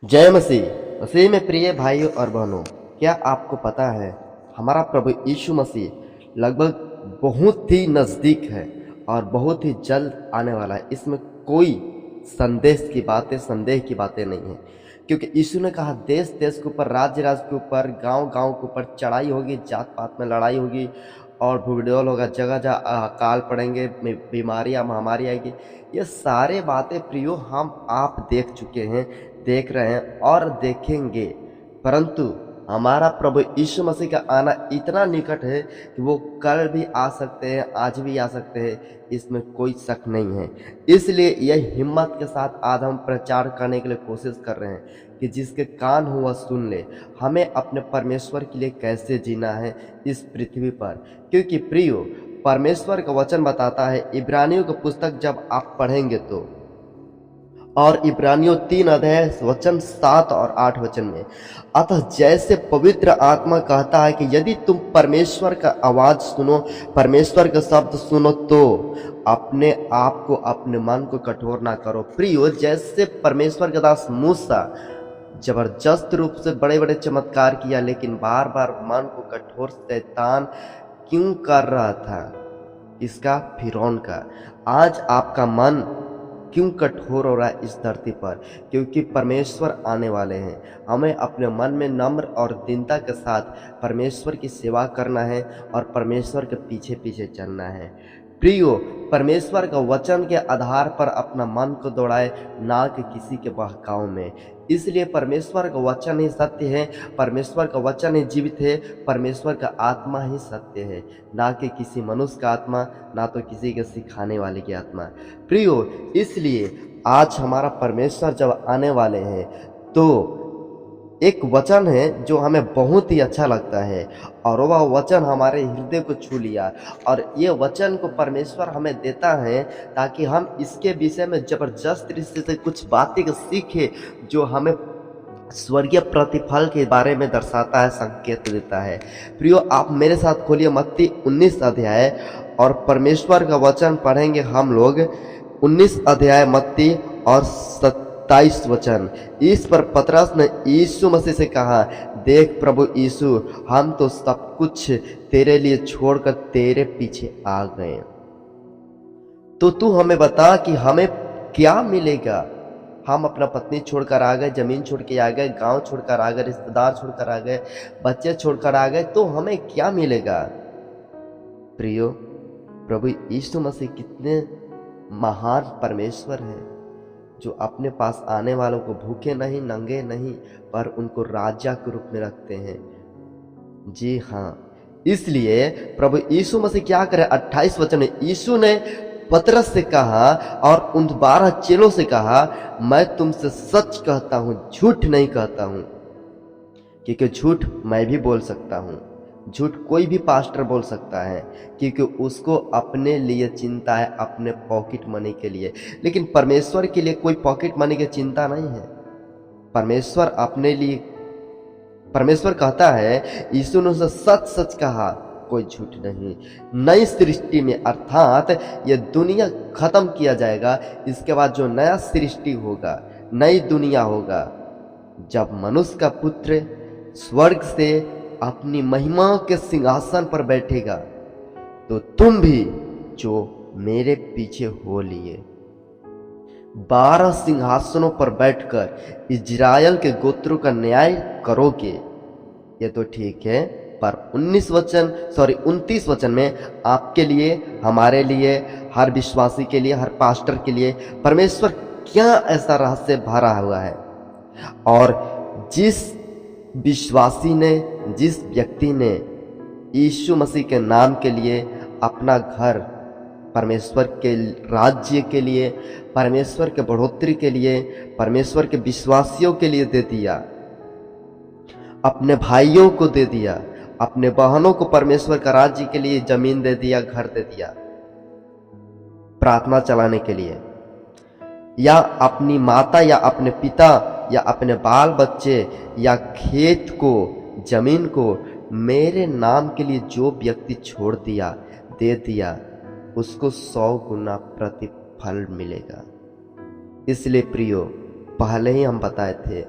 जय मसीह मसीह में प्रिय भाइयों और बहनों, क्या आपको पता है हमारा प्रभु यीशु मसीह लगभग बहुत ही नज़दीक है और बहुत ही जल्द आने वाला है। इसमें कोई संदेह की बातें नहीं है, क्योंकि यीशु ने कहा देश देश के ऊपर, राज्य राज्य के ऊपर, गांव गांव के ऊपर चढ़ाई होगी, जात पात में लड़ाई होगी और भूडोल होगा, जगह जगह अकाल पड़ेंगे, बीमारियां महामारी आएगी। ये सारे बातें प्रियो हम आप देख चुके हैं, देख रहे हैं और देखेंगे। परंतु हमारा प्रभु यीशु मसीह का आना इतना निकट है कि वो कल भी आ सकते हैं, आज भी आ सकते हैं, इसमें कोई शक नहीं है। इसलिए यह हिम्मत के साथ आज हम प्रचार करने के लिए कोशिश कर रहे हैं कि जिसके कान हो वह सुन ले, हमें अपने परमेश्वर के लिए कैसे जीना है इस पृथ्वी पर। क्योंकि प्रियो, परमेश्वर का वचन बताता है, इब्रानियों की पुस्तक जब आप पढ़ेंगे तो, और इब्रानियों 3 अध्याय वचन 7 और 8 वचन में, अतः जैसे पवित्र आत्मा कहता है कि यदि तुम परमेश्वर का आवाज सुनो, परमेश्वर का शब्द सुनो, तो अपने आप को, अपने मन को कठोर ना करो। प्रियो, जैसे परमेश्वर का दास मूसा जबरदस्त रूप से बड़े बड़े चमत्कार किया, लेकिन बार बार मन को कठोर शैतान क्यों कर रहा था? इसका, फिरौन का। आज आपका मन क्यों कठोर हो रहा है इस धरती पर? क्योंकि परमेश्वर आने वाले हैं। हमें अपने मन में नम्र और दीनता के साथ परमेश्वर की सेवा करना है और परमेश्वर के पीछे पीछे चलना है। प्रियो, परमेश्वर का वचन के आधार पर अपना मन को दौड़ाए, ना कि किसी के बहकाव में। इसलिए परमेश्वर का वचन ही सत्य है, परमेश्वर का वचन ही जीवित है, परमेश्वर का आत्मा ही सत्य है, ना कि किसी मनुष्य का आत्मा, ना तो किसी के सिखाने वाले की आत्मा। प्रियो, इसलिए आज हमारा परमेश्वर जब आने वाले हैं तो एक वचन है जो हमें बहुत ही अच्छा लगता है और वह वचन हमारे हृदय को छू लिया, और ये वचन को परमेश्वर हमें देता है ताकि हम इसके विषय में जबरदस्त तरीके से कुछ बातें सीखें जो हमें स्वर्गीय प्रतिफल के बारे में दर्शाता है, संकेत देता है। प्रियो, आप मेरे साथ खोलिए मत्ती 19 अध्याय और परमेश्वर का वचन पढ़ेंगे हम लोग। 19 अध्याय मत्ती और 27 वचन। इस पर पतरस ने यीशु मसीह से कहा, देख प्रभु यीशु, हम तो सब कुछ तेरे लिए छोड़कर तेरे पीछे आ गए, तो तू हमें बता कि हमें क्या मिलेगा। हम अपना पत्नी छोड़कर आ गए, जमीन छोड़ के आ गए, गांव छोड़कर आ गए, रिश्तेदार छोड़कर आ गए, बच्चे छोड़कर आ गए, तो हमें क्या मिलेगा? प्रियो, प्रभु यीशु मसीह कितने महान परमेश्वर है, जो अपने पास आने वालों को भूखे नहीं, नंगे नहीं, पर उनको राजा के रूप में रखते हैं। जी हाँ, इसलिए प्रभु यीशु मसीह क्या करे? 28 वचन में यीशु ने पतरस से कहा और उन 12 चेलों से कहा, मैं तुमसे सच कहता हूं, झूठ नहीं कहता हूं। क्योंकि झूठ मैं भी बोल सकता हूं, झूठ कोई भी पास्टर बोल सकता है, क्योंकि उसको अपने लिए चिंता है, अपने पॉकेट मनी के लिए। लेकिन परमेश्वर के लिए कोई पॉकेट मनी की चिंता नहीं है। परमेश्वर अपने लिए, परमेश्वर कहता है, यीशु ने उसे सच सच कहा, कोई झूठ नहीं। नई सृष्टि में, अर्थात ये दुनिया खत्म किया जाएगा, इसके बाद जो नया सृष्टि होगा, नई दुनिया होगा, जब मनुष्य का पुत्र स्वर्ग से अपनी महिमा के सिंहासन पर बैठेगा, तो तुम भी जो मेरे पीछे हो लिए 12 सिंहासनों पर बैठकर इजराइल के गोत्रों का न्याय करोगे। ये तो ठीक है, पर 29 वचन में आपके लिए, हमारे लिए, हर विश्वासी के लिए, हर पास्टर के लिए परमेश्वर क्या ऐसा रहस्य भरा हुआ है। और जिस विश्वासी ने, जिस व्यक्ति ने यीशु मसीह के नाम के लिए अपना घर परमेश्वर के राज्य के लिए, परमेश्वर के बढ़ोतरी के लिए, परमेश्वर के विश्वासियों के लिए दे दिया, अपने भाइयों को दे दिया, अपने बहनों को परमेश्वर का राज्य के लिए जमीन दे दिया, घर दे दिया प्रार्थना चलाने के लिए, या अपनी माता या अपने पिता या अपने बाल बच्चे या खेत को, जमीन को मेरे नाम के लिए जो व्यक्ति छोड़ दिया, दे दिया, उसको 100 गुना प्रतिफल मिलेगा। इसलिए प्रियो, पहले ही हम बताए थे।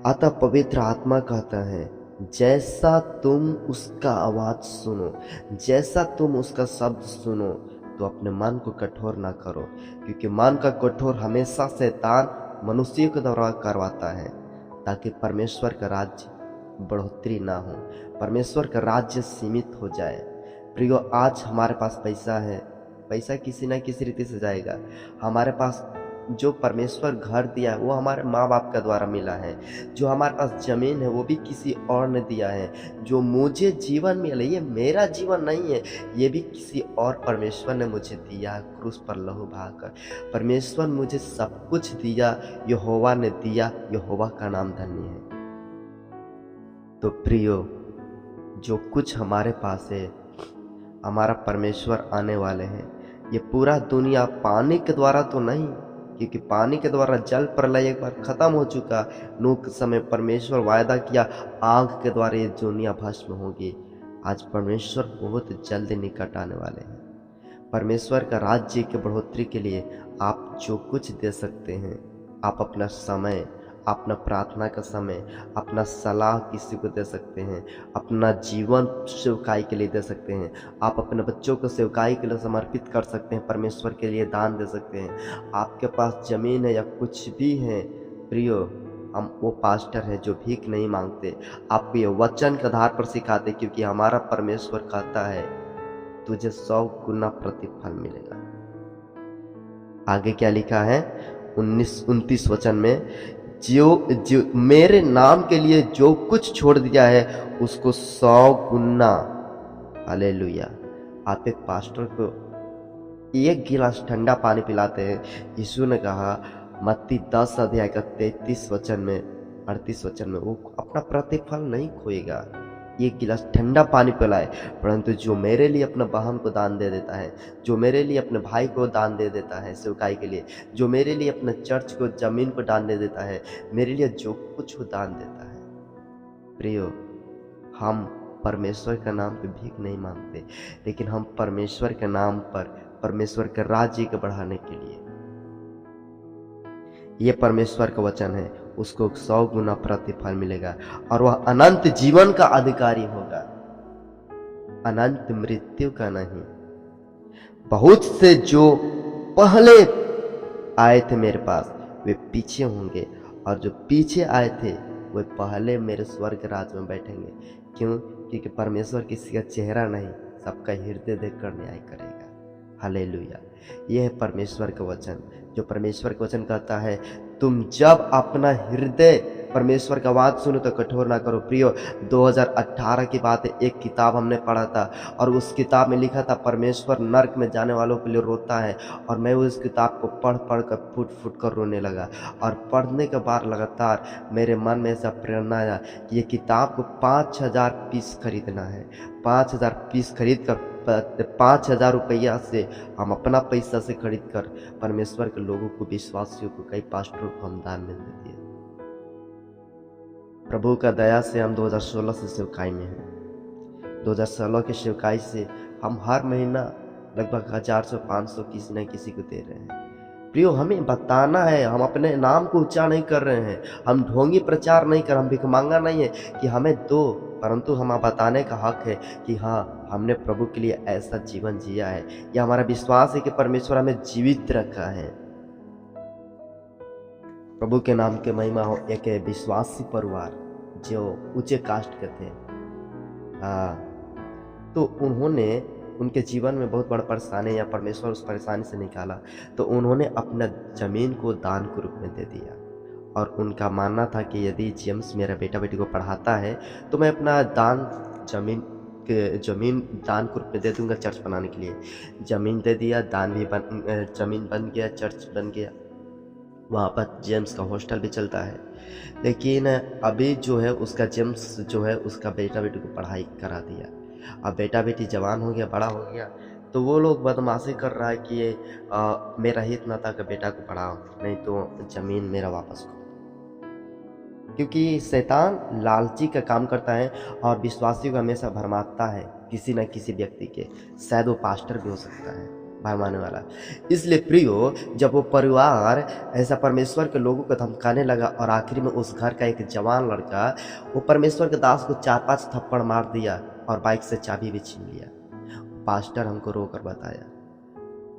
अतः पवित्र आत्मा कहता है, जैसा तुम उसका आवाज सुनो, जैसा तुम उसका शब्द सुनो, तो अपने मन को कठोर ना करो, क्योंकि मन का कठोर हमेशा शैतान मनुष्य के द्वारा करवाता है, ताकि परमेश्वर का राज्य बढ़ोतरी ना हो, परमेश्वर का राज्य सीमित हो जाए। प्रियो, आज हमारे पास पैसा है, पैसा किसी ना किसी रीति से जाएगा। हमारे पास जो परमेश्वर घर दिया है वो हमारे माँ बाप के द्वारा मिला है। जो हमारे पास जमीन है वो भी किसी और ने दिया है। जो मुझे जीवन मिला, ये मेरा जीवन नहीं है, ये भी किसी और परमेश्वर ने मुझे दिया है, क्रूस पर लहू बहाकर। परमेश्वर मुझे सब कुछ दिया, यहोवा ने दिया, यहोवा का नाम धन्य है। तो प्रियो, जो कुछ हमारे पास है, हमारा परमेश्वर आने वाले हैं। ये पूरा दुनिया पानी के द्वारा तो नहीं, क्योंकि पानी के द्वारा जल प्रलय एक बार खत्म हो चुका। नूह के समय परमेश्वर वायदा किया आग के द्वारा ये दुनिया भस्म होगी। आज परमेश्वर बहुत जल्द निकट आने वाले हैं। परमेश्वर का राज्य की बढ़ोतरी के लिए आप जो कुछ दे सकते हैं, आप अपना समय, अपना प्रार्थना का समय, अपना सलाह किसी को दे सकते हैं, अपना जीवन सेवकाई के लिए दे सकते हैं, आप अपने बच्चों को सेवकाई के लिए समर्पित कर सकते हैं, परमेश्वर के लिए दान दे सकते हैं। आपके पास जमीन है या कुछ भी है, प्रियो, हम वो पास्टर है जो भीख नहीं मांगते, आपको ये वचन के आधार पर सिखाते, क्योंकि हमारा परमेश्वर कहता है तुझे 100 गुना प्रतिफल मिलेगा। आगे क्या लिखा है 29 वचन में, जो मेरे नाम के लिए जो कुछ छोड़ दिया है उसको 100 गुना। हालेलुया। आप एक पास्टर को 1 गिलास ठंडा पानी पिलाते हैं। यीशु ने कहा मत्ती 10 अध्याय का 33 वचन में 38 वचन में, वो अपना प्रतिफल नहीं खोएगा। 1 गिलास ठंडा पानी पिलाए, परंतु जो मेरे लिए अपना बहन को दान दे देता है, जो मेरे लिए अपने भाई को दान दे देता है सेवकाई के लिए, जो मेरे लिए अपने चर्च को, जमीन को दान दे देता है, मेरे लिए जो कुछ वो दान देता है, प्रियो, हम परमेश्वर का नाम पे भीख नहीं मांगते, लेकिन हम परमेश्वर के नाम पर परमेश्वर के राज्य को बढ़ाने के लिए, ये परमेश्वर का वचन है, उसको 100 गुना प्रतिफल मिलेगा और वह अनंत जीवन का अधिकारी होगा, अनंत मृत्यु का नहीं। बहुत से जो पहले आए थे मेरे पास वे पीछे होंगे, और जो पीछे आए थे वे पहले मेरे स्वर्ग राज में बैठेंगे। क्यों? क्योंकि परमेश्वर किसी का चेहरा नहीं, सबका हृदय देखकर न्याय करेगा। हालेलुया। यह है परमेश्वर का वचन। जो परमेश्वर का वचन कहता है तुम जब अपना हृदय परमेश्वर का आवाज सुनो तो कठोर ना करो। प्रियो, 2018 की बात है, एक किताब हमने पढ़ा था और उस किताब में लिखा था परमेश्वर नर्क में जाने वालों के लिए रोता है, और मैं उस किताब को पढ़ कर फुट फुट कर रोने लगा। और पढ़ने के बाद लगातार मेरे मन में ऐसा प्रेरणा आया कि ये किताब को 5000 पीस खरीदना है। 5000 पीस खरीद कर 5000 रुपया से हम अपना पैसा से खरीद कर परमेश्वर के लोगों को, विश्वासियों को, कई पास्टरों को हम दान में दे दिए। प्रभु का दया से हम 2016 से सेवकाई में हैं। 2016 के सेवकाई से हम हर महीना लगभग 1000 से 500 किसी न किसी को दे रहे हैं। प्रियो, हमें बताना है, हम अपने नाम को ऊंचा नहीं कर रहे हैं, हम ढोंगी प्रचार नहीं कर, हम भिखमंगा नहीं है कि हमें दो, परंतु हमें बताने का हक है कि हाँ, हमने प्रभु के लिए ऐसा जीवन जिया है। यह हमारा विश्वास है कि परमेश्वर हमें जीवित रखा है। प्रभु के नाम के महिमा हो। एक विश्वासी परिवार जो ऊंचे कास्ट के थे, तो उन्होंने, उनके जीवन में बहुत बड़ा परेशानी या परमेश्वर उस परेशानी से निकाला, तो उन्होंने अपना जमीन को दान के रूप में दे दिया। और उनका मानना था कि यदि जेम्स मेरा बेटा बेटी को पढ़ाता है तो मैं अपना जमीन दान के रूप में दे दूंगा चर्च बनाने के लिए। जमीन दे दिया, दान भी जमीन बन गया, चर्च बन गया, वहाँ पर जेम्स का हॉस्टल भी चलता है। लेकिन अभी जो है उसका जेम्स जो है उसका बेटा बेटी को पढ़ाई करा दिया। अब बेटा बेटी जवान हो गया, बड़ा हो गया, तो वो लोग बदमाशी कर रहा है कि मेरा हित ना था कि बेटा को पढ़ाओ, नहीं तो जमीन मेरा वापस करो। क्योंकि शैतान लालची का काम करता है और विश्वासियों को हमेशा भरमाता है किसी न किसी व्यक्ति के, शायद वो पास्टर भी हो सकता है। भरमाने वाला। इसलिए प्रियो, जब वो परिवार ऐसा परमेश्वर के लोगों को धमकाने लगा और आखिर में उस घर का एक जवान लड़का वो परमेश्वर के दास को 4-5 थप्पड़ मार दिया और बाइक से चाबी भी छीन लिया। पास्टर हमको रोकर बताया।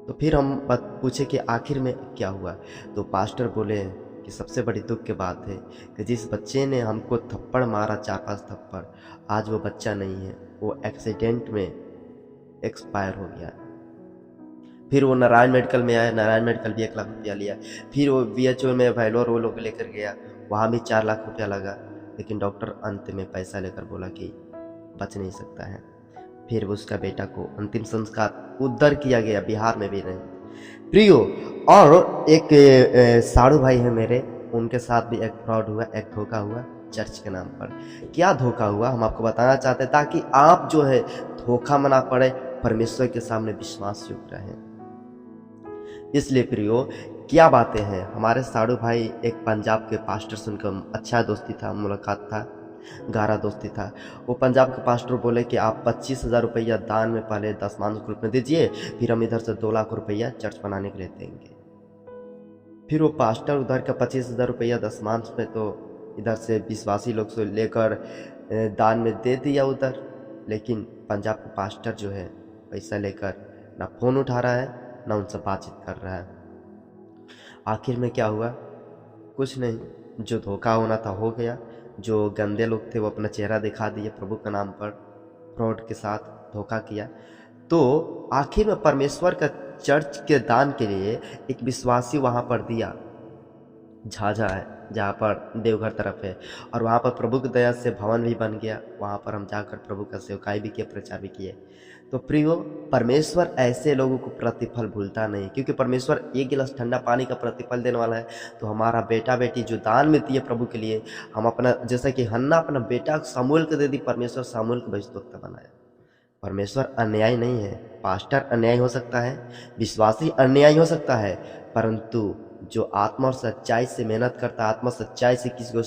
तो फिर हम पूछे कि आखिर में क्या हुआ। तो पास्टर बोले कि सबसे बड़ी दुख की बात है कि जिस बच्चे ने हमको थप्पड़ मारा 4-5 थप्पड़, आज वो बच्चा नहीं है, वो एक्सीडेंट में एक्सपायर हो गया। फिर वो नारायण मेडिकल में आया, नारायण मेडिकल भी 1 लाख रुपया लिया। फिर वो BHO में वैलोर वो लोग लेकर गया, वहाँ भी 4 लाख रुपया लगा, लेकिन डॉक्टर अंत में पैसा लेकर बोला कि बच नहीं सकता है। फिर उसका बेटा को अंतिम संस्कार उधर किया गया, बिहार में भी नहीं। प्रियो, और एक साड़ू भाई है मेरे, उनके साथ भी एक फ्रॉड हुआ, एक धोखा हुआ चर्च के नाम पर। क्या धोखा हुआ हम आपको बताना चाहते हैं, ताकि आप जो है धोखा में ना पड़े, परमेश्वर के सामने विश्वास युक्त रहें। इसलिए प्रियो, क्या बातें हैं। हमारे साड़ू भाई एक पंजाब के पास्टर से उनका अच्छा दोस्ती था, मुलाकात था, गहरा दोस्ती था। वो पंजाब के पास्टर बोले कि आप 25,000 रुपया दान में पहले दशमांश के रूप में दीजिए, फिर हम इधर से 2 लाख रुपया चर्च बनाने के लिए देंगे। फिर वो पास्टर उधर का 25,000 रुपया दशमांश में तो इधर से विश्वासी लोग से लेकर दान में दे दिया उधर, लेकिन पंजाब का पास्टर जो है पैसा लेकर ना फ़ोन उठा रहा है, ना उनसे बातचीत कर रहा है। आखिर में क्या हुआ? कुछ नहीं, जो धोखा होना था हो गया। जो गंदे लोग थे वो अपना चेहरा दिखा दिए, प्रभु के नाम पर फ्रॉड के साथ धोखा किया। तो आखिर में परमेश्वर का चर्च के दान के लिए एक विश्वासी वहाँ पर दिया, झाझा है जहाँ पर देवघर तरफ है, और वहाँ पर प्रभु की दया से भवन भी बन गया। वहाँ पर हम जाकर प्रभु का सेवकाई भी किए, प्रचार भी किए। तो प्रियो, परमेश्वर ऐसे लोगों को प्रतिफल भूलता नहीं, क्योंकि परमेश्वर 1 गिलास ठंडा पानी का प्रतिफल देने वाला है। तो हमारा बेटा बेटी जो दान में दिए प्रभु के लिए, हम अपना, जैसा कि हन्ना अपना बेटा सामुएल को दे दी, परमेश्वर सामुएल को भविष्यद्वक्ता बनाया। परमेश्वर अन्याय नहीं है। पास्टर अन्याय हो सकता है, विश्वासी अन्याय हो सकता है, परंतु जो आत्मा और सच्चाई से मेहनत करता है, आत्मा सच्चाई से किसी को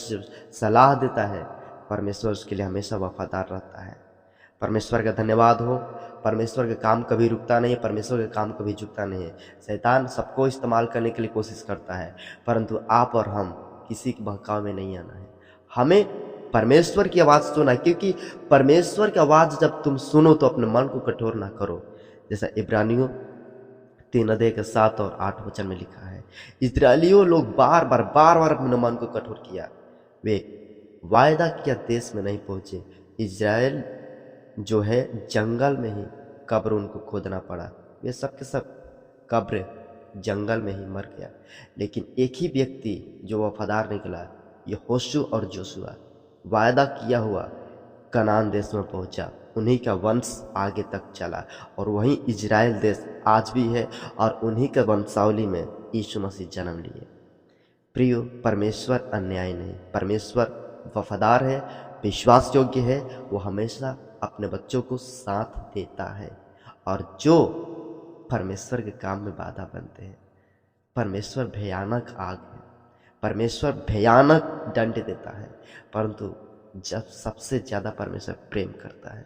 सलाह देता है, परमेश्वर उसके लिए हमेशा वफादार रहता है। परमेश्वर का धन्यवाद हो। परमेश्वर का काम कभी रुकता नहीं है, परमेश्वर का काम कभी झुकता नहीं है। शैतान सबको इस्तेमाल करने के लिए कोशिश करता है, परंतु आप और हम किसी के बहकाव में नहीं आना है। हमें परमेश्वर की आवाज़ सुना, क्योंकि परमेश्वर की आवाज़ जब तुम सुनो तो अपने मन को कठोर ना करो। जैसा इब्रानियों 3:7 और 8 वचन में लिखा है, इस्राएलियों लोग बार बार अपने मन को कठोर किया, वे वायदा किया देश में नहीं पहुंचे। इज़राइल जो है जंगल में ही कब्र उनको खोदना पड़ा, वे सब के सब कब्र जंगल में ही मर गया। लेकिन एक ही व्यक्ति जो वफादार निकला, यहोशू और जोशुआ, वायदा किया हुआ कनान देश में पहुंचा, उन्हीं का वंश आगे तक चला, और वहीं इजराइल देश आज भी है, और उन्हीं के वंशावली में यीशु मसीह जन्म लिए। प्रियो, परमेश्वर अन्याय नहीं, परमेश्वर वफादार है, विश्वास योग्य है। वो हमेशा अपने बच्चों को साथ देता है, और जो परमेश्वर के काम में बाधा बनते हैं, परमेश्वर भयानक आग है, परमेश्वर भयानक दंड देता है, परंतु जब सबसे ज़्यादा परमेश्वर प्रेम करता है।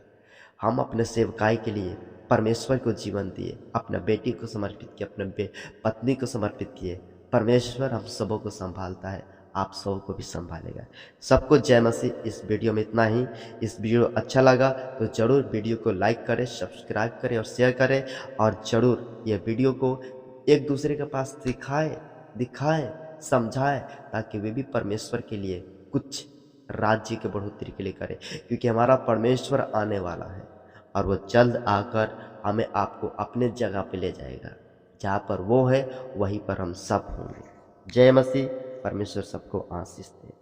हम अपने सेवकाई के लिए परमेश्वर को जीवन दिए, अपना बेटी को समर्पित किए, अपने पत्नी को समर्पित किए। परमेश्वर हम सबों को संभालता है, आप सबों को भी संभालेगा। सबको जय मसीह। इस वीडियो में इतना ही। इस वीडियो अच्छा लगा तो ज़रूर वीडियो को लाइक करें, सब्सक्राइब करें और शेयर करें, और ज़रूर ये वीडियो को एक दूसरे के पास दिखाएं, समझाएं, ताकि वे भी परमेश्वर के लिए कुछ राज्य की बढ़ोतरी के लिए करें, क्योंकि हमारा परमेश्वर आने वाला है, और वो जल्द आकर हमें आपको अपने जगह पे ले जाएगा। जहाँ पर वो है वहीं पर हम सब होंगे। जय मसीह। परमेश्वर सबको आशीष दे।